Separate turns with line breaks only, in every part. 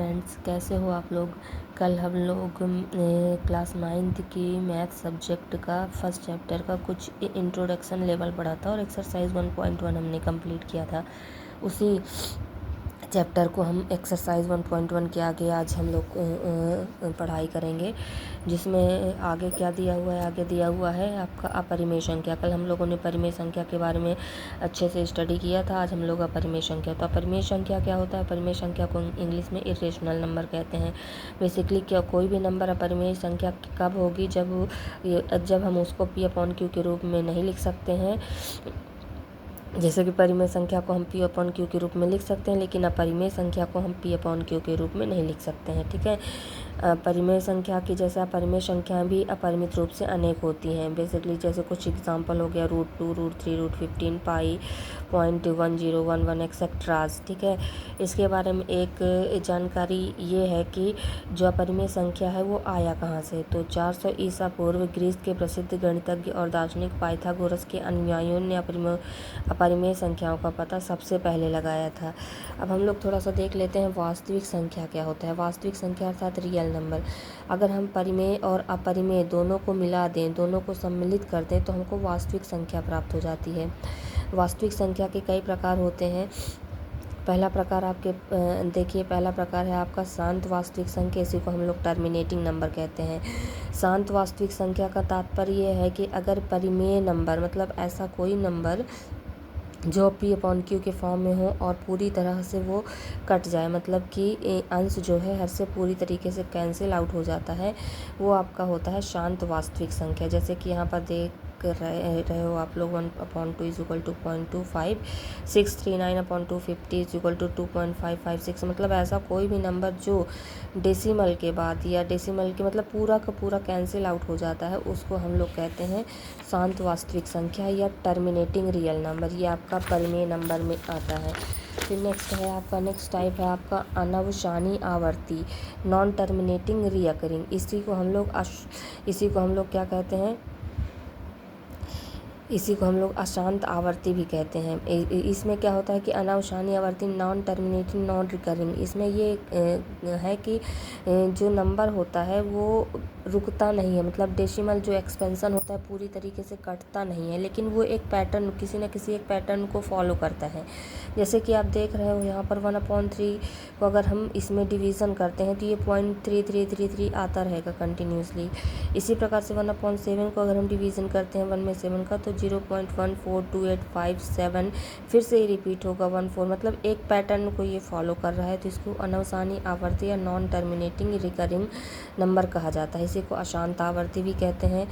Friends, कैसे हो आप लोग। कल हम लोग क्लास 9th की मैथ सब्जेक्ट का फर्स्ट चैप्टर का कुछ इंट्रोडक्शन लेवल पढ़ा था और एक्सरसाइज 1.1 हमने कंप्लीट किया था। उसी चैप्टर को हम एक्सरसाइज 1.1 के आगे आज हम लोग पढ़ाई करेंगे, जिसमें आगे क्या दिया हुआ है। आगे दिया हुआ है आपका अपरिमेय संख्या। कल हम लोगों ने परिमेय संख्या के बारे में अच्छे से स्टडी किया था। आज हम लोग अपरिमेय संख्या। तो अपरिमेय संख्या क्या होता है? अपरिमेय संख्या को इंग्लिश में इरेशनल नंबर कहते हैं। बेसिकली क्या कोई भी नंबर अपरिमेय संख्या कब होगी? जब हम उसको P/Q के रूप में नहीं लिख सकते हैं। जैसे कि परिमेय संख्या को हम P/Q के रूप में लिख सकते हैं, लेकिन अपरिमेय संख्या को हम P/Q के रूप में नहीं लिख सकते हैं। ठीक है। परिमेय संख्या की जैसे अपरिमेय संख्याएं भी अपरिमित रूप से अनेक होती हैं। बेसिकली जैसे कुछ एग्जांपल हो गया √2, √3, √15, पाई, 0.1011 एक्सेट्रास। ठीक है। इसके बारे में एक जानकारी ये है कि जो अपरिमेय संख्या है वो आया कहाँ से। तो 400 ईसा पूर्व ग्रीस के प्रसिद्ध गणितज्ञ और दार्शनिक पाइथागोरस के अनुयायियों ने अपरिमेय संख्याओं का पता सबसे पहले लगाया था। अब हम लोग थोड़ा सा देख लेते हैं वास्तविक संख्या क्या होता है। वास्तविक संख्या अर्थात रियल नंबर। अगर हम परिमेय और अपरिमेय दोनों को मिला दें, दोनों को सम्मिलित कर दें, तो हमको वास्तविक संख्या प्राप्त हो जाती है। वास्तविक संख्या के कई प्रकार होते हैं। पहला प्रकार पहला प्रकार है आपका शांत वास्तविक संख्या। इसी को हम लोग टर्मिनेटिंग नंबर कहते हैं। शांत वास्तविक संख्या का तात्पर्य यह है कि अगर परिमेय नंबर मतलब ऐसा कोई नंबर जो P/Q के फॉर्म में हो और पूरी तरह से वो कट जाए, मतलब कि अंश जो है हर से पूरी तरीके से कैंसिल आउट हो जाता है, वो आपका होता है शांत वास्तविक संख्या। जैसे कि यहाँ पर देख रहे हो आप लोग 1/2 = 0.25, 639/250 = 2.556। मतलब ऐसा कोई भी नंबर जो डेसिमल के बाद या डेसिमल के मतलब पूरा का पूरा कैंसिल आउट हो जाता है, उसको हम लोग कहते हैं शांत वास्तविक संख्या या टर्मिनेटिंग रियल नंबर। ये आपका परिमेय नंबर में आता है। फिर नेक्स्ट टाइप है आपका अनवसानी आवर्ती, नॉन टर्मिनेटिंग रिकरिंग। इसी को हम लोग क्या कहते हैं? इसी को हम लोग अशांत आवर्ती भी कहते हैं। इसमें क्या होता है कि अनावसानी आवर्ती, नॉन टर्मिनेटिंग, नॉन रिकरिंग। इसमें ये है कि जो नंबर होता है वो रुकता नहीं है, मतलब डेसिमल जो एक्सपेंशन होता है पूरी तरीके से कटता नहीं है, लेकिन वो एक पैटर्न, किसी न किसी एक पैटर्न को फॉलो करता है। जैसे कि आप देख रहे हो यहाँ पर 1/3 को अगर हम इसमें डिवीज़न करते हैं तो ये 0.3333 आता रहेगा कंटिन्यूसली। इसी प्रकार से 1/7 को अगर हम डिवीज़न करते हैं 1 में 7 का तो 0.142857 फिर से ये रिपीट होगा 14, मतलब एक पैटर्न को ये फॉलो कर रहा है। तो इसको अनवसानी आवर्ती या नॉन टर्मिनेटिंग रिकरिंग नंबर कहा जाता है। इसी को अशांत आवर्ती भी कहते हैं।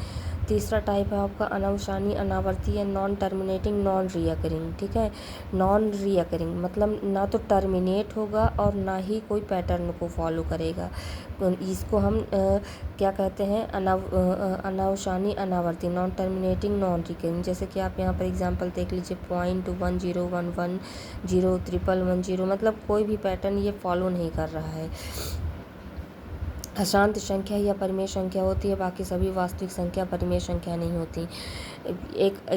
तीसरा टाइप है आपका अनवसानी अनावर्ती या नॉन टर्मिनेटिंग नॉन रिकरिंग। ठीक है। नॉन रिकरिंग मतलब ना तो टर्मिनेट होगा और ना ही कोई पैटर्न को फॉलो करेगा। इसको हम क्या कहते हैं? अनवसानी अनावर्ती, नॉन टर्मिनेटिंग नॉन रिकरिंग। जैसे कि आप यहाँ पर एग्जांपल देख लीजिए 0.1011 मतलब कोई भी पैटर्न ये फॉलो नहीं कर रहा है। अशांत संख्या या परिमेय संख्या होती है, बाकी सभी वास्तविक संख्या परिमेय संख्या नहीं होती।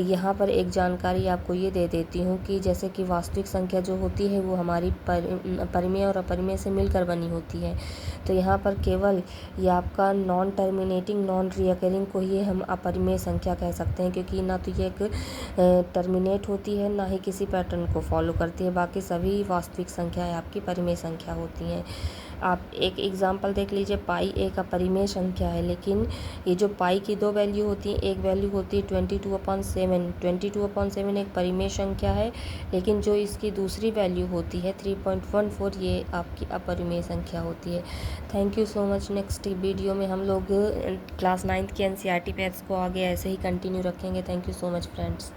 यहाँ पर एक जानकारी आपको ये दे देती हूँ कि जैसे कि वास्तविक संख्या जो होती है वो हमारी परिमेय और अपरिमेय से मिलकर बनी होती है। तो यहाँ पर केवल ये आपका नॉन टर्मिनेटिंग नॉन रिकरिंग को ही हम अपरिमेय संख्या कह सकते हैं, क्योंकि ना तो ये एक टर्मिनेट होती है ना ही किसी पैटर्न को फॉलो करती है। बाकी सभी वास्तविक संख्याएँ आपकी परिमेय संख्या होती हैं। आप एक एग्जांपल देख लीजिए, पाई एक अपरिमेय संख्या है, लेकिन ये जो पाई की दो वैल्यू होती हैं, एक वैल्यू होती है 22/7। 22/7 एक परिमेय संख्या है, लेकिन जो इसकी दूसरी वैल्यू होती है 3.14 ये आपकी अपरिमेय संख्या होती है। Thank you so much. Next video में हम लोग क्लास 9th की NCERT पे इसको आगे ऐसे ही कंटिन्यू रखेंगे। Thank you so much friends.